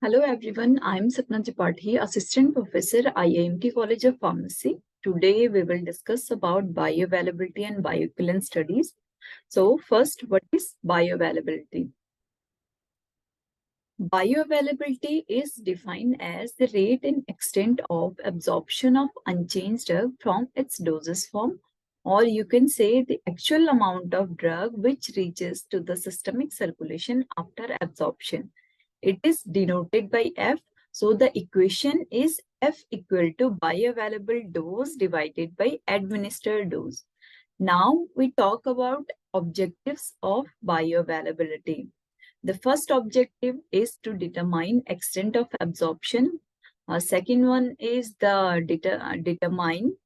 Hello everyone, I'm Sapna Tripathi, Assistant Professor, IIMT College of Pharmacy. Today we will discuss about bioavailability and bioequivalence studies. So first, what is bioavailability? Bioavailability is defined as the rate and extent of absorption of unchanged drug from its dosage form, or you can say the actual amount of drug which reaches to the systemic circulation after absorption. It is denoted by F. So the equation is F equal to bioavailable dose divided by administered dose. Now we talk about objectives of bioavailability. The first objective is to determine extent of absorption. Second one is the determine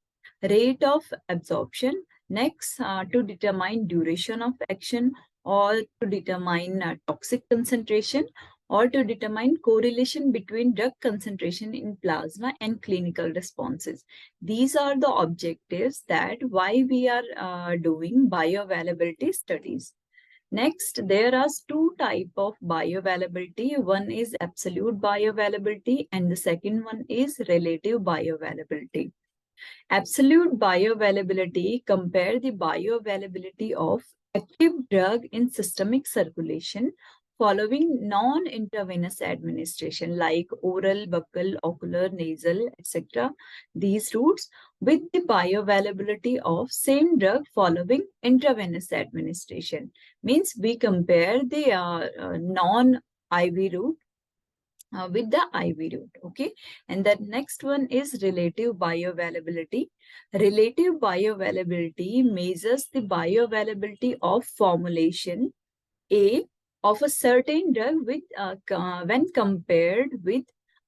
rate of absorption. Next, to determine duration of action, or to determine toxic concentration, or to determine correlation between drug concentration in plasma and clinical responses. These are the objectives that why we are doing bioavailability studies. Next, there are two types of bioavailability. One is absolute bioavailability and the second one is relative bioavailability. Absolute bioavailability compare the bioavailability of active drug in systemic circulation following non-intravenous administration like oral, buccal, ocular, nasal, etc. These routes with the bioavailability of same drug following intravenous administration. Means we compare the non-IV route with the IV route, okay? And the next one is relative bioavailability. Relative bioavailability measures the bioavailability of formulation A of a certain drug with when compared with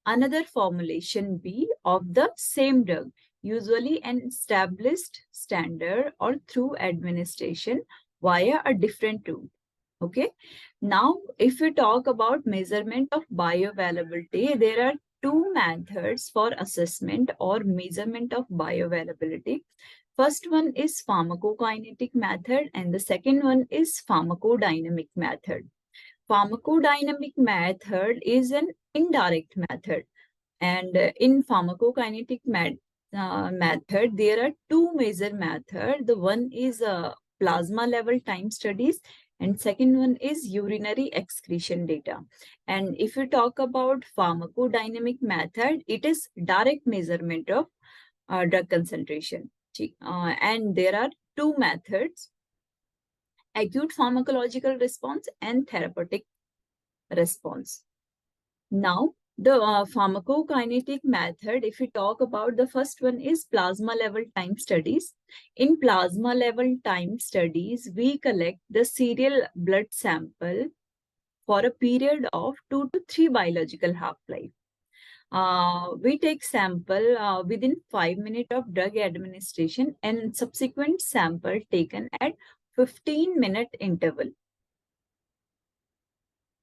another formulation B of the same drug, usually an established standard or through administration via a different route. Okay. Now, if we talk about measurement of bioavailability, there are two methods for assessment or measurement of bioavailability. First one is pharmacokinetic method and the second one is pharmacodynamic method. Pharmacodynamic method is an indirect method, and in pharmacokinetic method, there are two major methods. The one is plasma level time studies and second one is urinary excretion data. And if you talk about pharmacodynamic method, it is direct measurement of drug concentration. And there are two methods: acute pharmacological response and therapeutic response. Now, the pharmacokinetic method, if we talk about, the first one is plasma level time studies. In plasma level time studies, we collect the serial blood sample for a period of 2 to 3 biological half-life. We take sample within 5 minutes of drug administration and subsequent sample taken at 15-minute interval.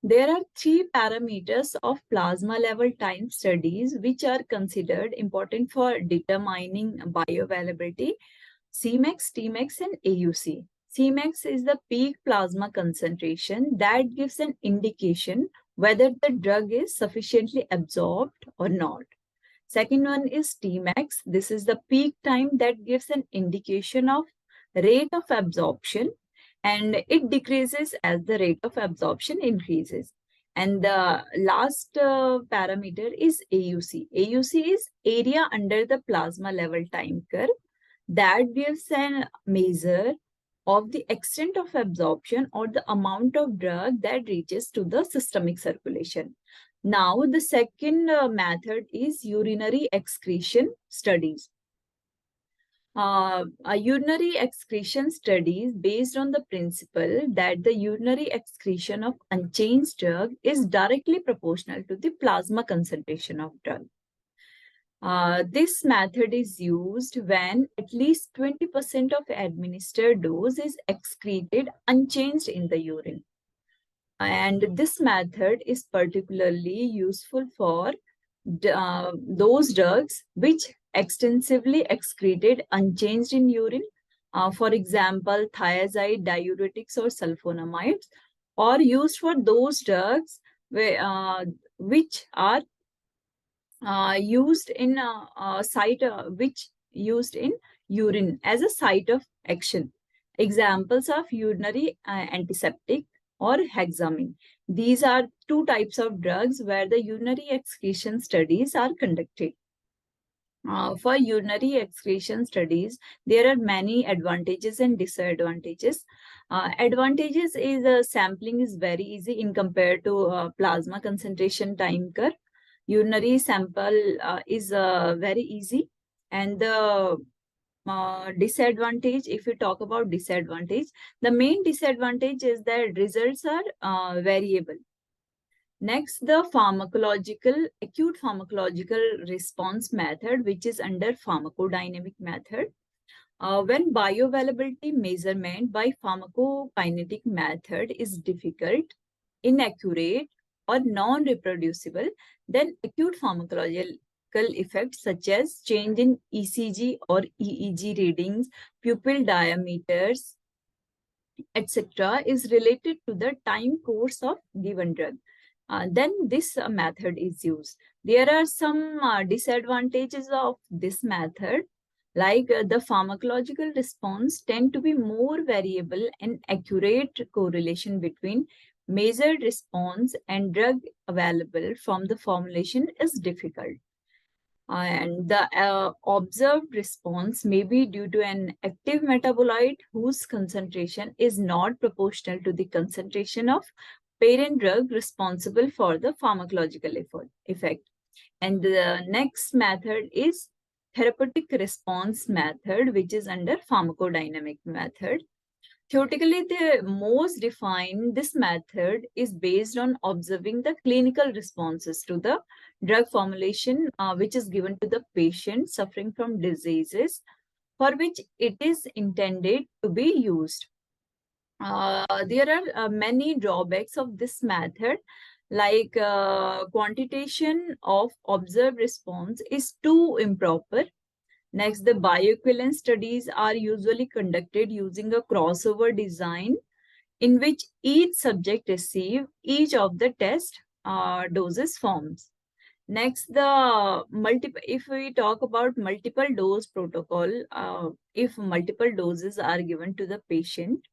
There are three parameters of plasma level time studies which are considered important for determining bioavailability: Cmax, Tmax, and AUC. Cmax is the peak plasma concentration that gives an indication whether the drug is sufficiently absorbed or not. Second one is Tmax. This is the peak time that gives an indication of rate of absorption, and it decreases as the rate of absorption increases. And the last parameter is AUC. AUC is area under the plasma level time curve. That gives a measure of the extent of absorption or the amount of drug that reaches to the systemic circulation. Now, the second method is urinary excretion studies. Urinary excretion studies based on the principle that the urinary excretion of unchanged drug is directly proportional to the plasma concentration of drug. This method is used when at least 20% of administered dose is excreted unchanged in the urine. And this method is particularly useful for those drugs which extensively excreted unchanged in urine, for example, thiazide, diuretics, or sulfonamides, or used for those drugs where, which are used in site which used in urine as a site of action. Examples of urinary antiseptic or hexamine. These are two types of drugs where the urinary excretion studies are conducted. For urinary excretion studies, there are many advantages and disadvantages. Advantages is sampling is very easy in compared to plasma concentration time curve. Urinary sample is very easy, and the disadvantage, if you talk about disadvantage, the main disadvantage is that results are variable. Next, the acute pharmacological response method, which is under pharmacodynamic method. When bioavailability measurement by pharmacokinetic method is difficult, inaccurate, or non-reproducible, then acute pharmacological effects such as change in ECG or EEG readings, pupil diameters, etc., is related to the time course of given drug. Then this method is used. There are some disadvantages of this method, like the pharmacological response tend to be more variable, and accurate correlation between measured response and drug available from the formulation is difficult. And the observed response may be due to an active metabolite whose concentration is not proportional to the concentration of parent drug responsible for the pharmacological effect. And the next method is therapeutic response method, which is under pharmacodynamic method. Theoretically, the most defined, this method is based on observing the clinical responses to the drug formulation, which is given to the patient suffering from diseases for which it is intended to be used. There are many drawbacks of this method, like quantitation of observed response is too improper. Next, the bioequivalence studies are usually conducted using a crossover design in which each subject receives each of the test doses forms. Next, if we talk about multiple dose protocol, if multiple doses are given to the patient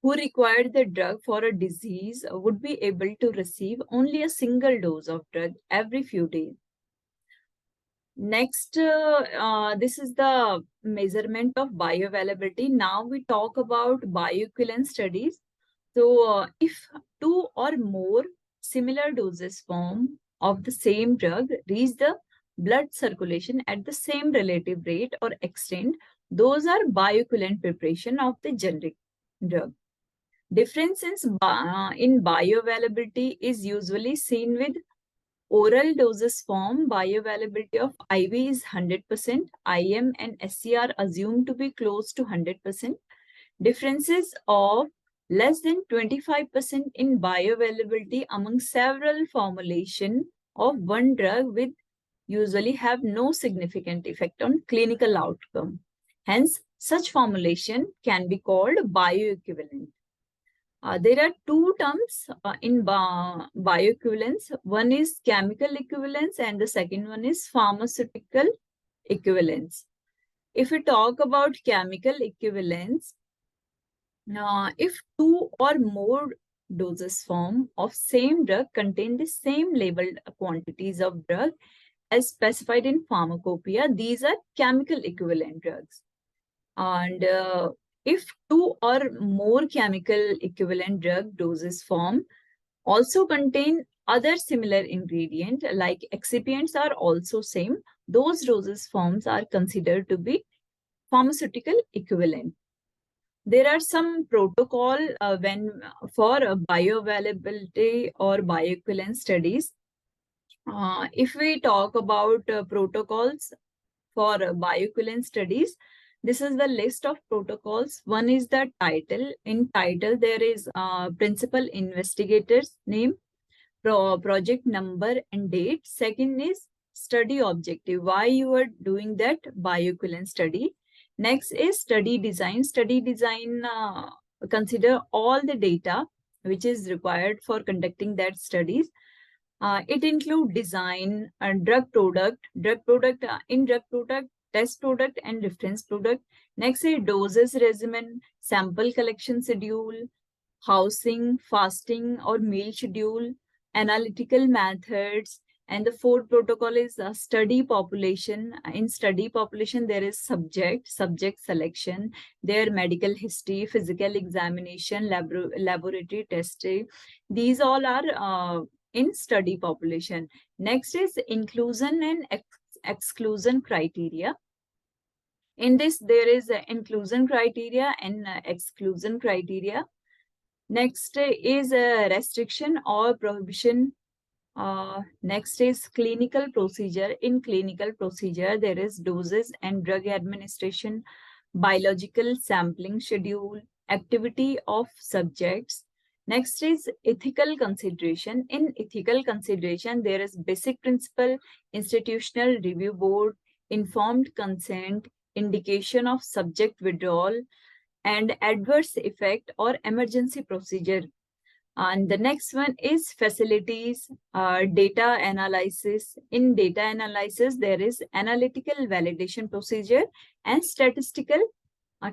who required the drug for a disease would be able to receive only a single dose of drug every few days. Next, this is the measurement of bioavailability. Now we talk about bioequivalence studies. So if two or more similar doses form of the same drug reach the blood circulation at the same relative rate or extent, those are bioequivalent preparation of the generic drug. Difference in bioavailability is usually seen with oral doses form. Bioavailability of IV is 100%. IM and SC are assumed to be close to 100%. Differences of less than 25% in bioavailability among several formulations of one drug with usually have no significant effect on clinical outcome. Hence, such formulation can be called bioequivalent. There are two terms in bioequivalence. One is chemical equivalence and the second one is pharmaceutical equivalence. If we talk about chemical equivalence, if two or more doses form of same drug contain the same labeled quantities of drug as specified in pharmacopoeia, these are chemical equivalent drugs. And if two or more chemical equivalent drug doses form also contain other similar ingredient like excipients are also same, those doses forms are considered to be pharmaceutical equivalent. There are some protocol for bioavailability or bioequivalence studies. If we talk about protocols for bioequivalence studies, this is the list of protocols. One is the title. In title, there is principal investigator's name, project number and date. Second is study objective, why you are doing that bioequivalence study. Next is study design. Study design consider all the data which is required for conducting that studies. It includes design, drug product, test product, and reference product. Next is doses regimen, sample collection schedule, housing, fasting or meal schedule, analytical methods, and the fourth protocol is study population. In study population, there is subject selection, their medical history, physical examination, laboratory testing. These all are in study population. Next is inclusion and exclusion criteria. In this, there is inclusion criteria and exclusion criteria. Next is a restriction or prohibition. Next is clinical procedure. In clinical procedure, there is doses and drug administration, biological sampling schedule, activity of subjects. Next is ethical consideration. In ethical consideration, there is basic principle, institutional review board, informed consent, indication of subject withdrawal, and adverse effect or emergency procedure. And the next one is facilities, data analysis. In data analysis, there is analytical validation procedure and statistical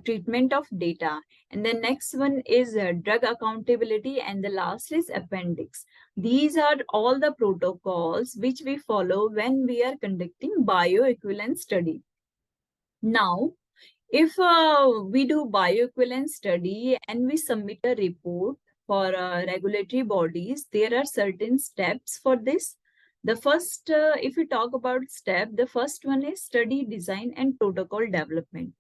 treatment of data. And the next one is drug accountability, and the last is appendix. These are all the protocols which we follow when we are conducting bioequivalence study. Now, if we do bioequivalence study and we submit a report for regulatory bodies, there are certain steps for this. The first, if we talk about step, the first one is study design and protocol development.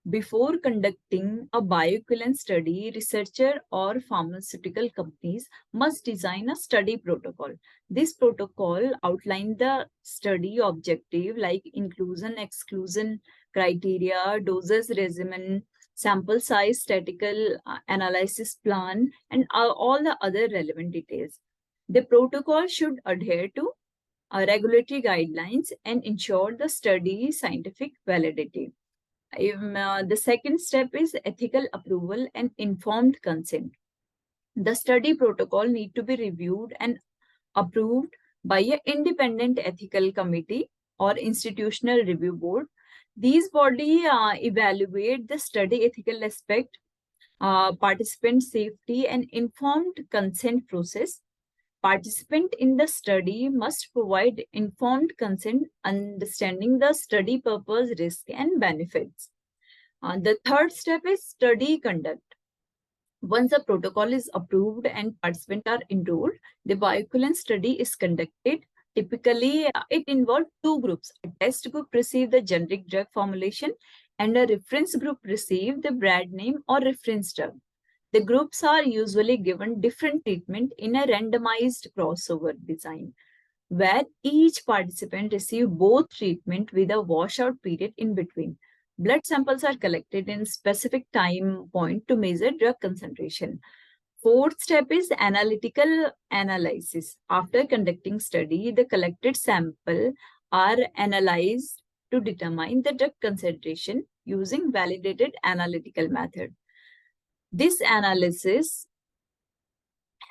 Before conducting a bioequivalence study, researcher or pharmaceutical companies must design a study protocol. This protocol outlines the study objective like inclusion, exclusion criteria, doses regimen, sample size, statistical analysis plan, and all the other relevant details. The protocol should adhere to regulatory guidelines and ensure the study scientific validity. The second step is ethical approval and informed consent. The study protocol need to be reviewed and approved by an independent ethical committee or institutional review board. These bodies evaluate the study ethical aspect, participant safety, and informed consent process. Participant in the study must provide informed consent, understanding the study purpose, risk, and benefits. The third step is study conduct. Once the protocol is approved and participants are enrolled, the bioequivalence study is conducted. Typically, it involves two groups. A test group receives the generic drug formulation and a reference group receives the brand name or reference drug. The groups are usually given different treatment in a randomized crossover design, where each participant receives both treatment with a washout period in between. Blood samples are collected in specific time point to measure drug concentration. Fourth step is analytical analysis. After conducting study, the collected sample are analyzed to determine the drug concentration using validated analytical method. This analysis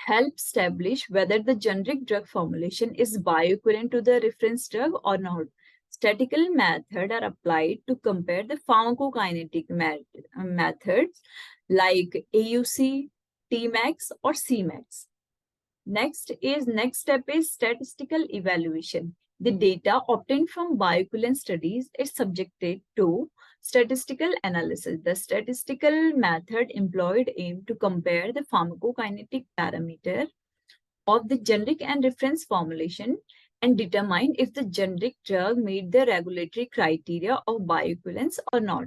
helps establish whether the generic drug formulation is bioequivalent to the reference drug or not. Statistical methods are applied to compare the pharmacokinetic methods like AUC, Tmax, or Cmax. Next step is statistical evaluation. The data obtained from bioequivalence studies is subjected to statistical analysis. The statistical method employed aim to compare the pharmacokinetic parameter of the generic and reference formulation and determine if the generic drug meet the regulatory criteria of bioequivalence or not.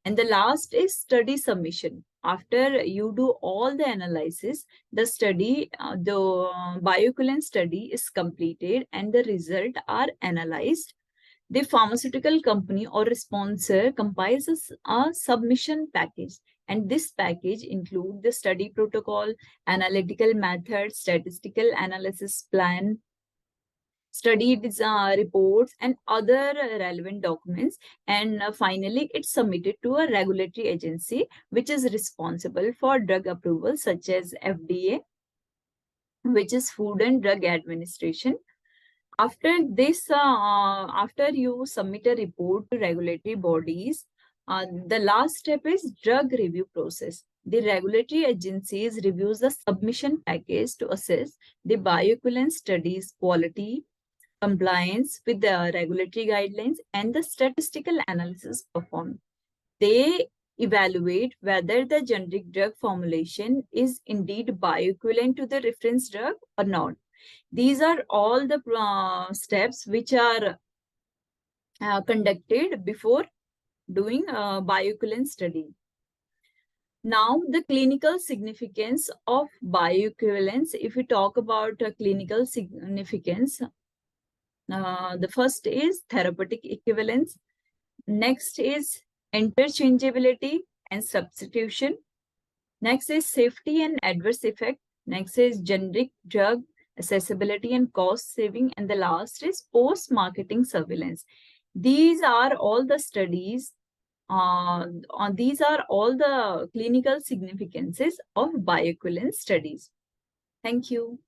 And the last is study submission. After you do all the analysis, the bioequivalence study is completed and the results are analyzed. The pharmaceutical company or sponsor compiles a submission package, and this package includes the study protocol, analytical method, statistical analysis plan, study reports, and other relevant documents. And finally, it's submitted to a regulatory agency which is responsible for drug approval, such as FDA. which is Food and Drug Administration. After this, after you submit a report to regulatory bodies, the last step is drug review process. The regulatory agencies reviews the submission package to assess the bioequivalence studies quality, compliance with the regulatory guidelines, and the statistical analysis performed. They evaluate whether the generic drug formulation is indeed bioequivalent to the reference drug or not. These are all the steps which are conducted before doing a bioequivalence study. Now, the clinical significance of bioequivalence. If we talk about clinical significance, the first is therapeutic equivalence. Next is interchangeability and substitution. Next is safety and adverse effect. Next is generic drug accessibility and cost saving. And the last is post-marketing surveillance. These are all the studies, these are all the clinical significances of bioequivalence studies. Thank you.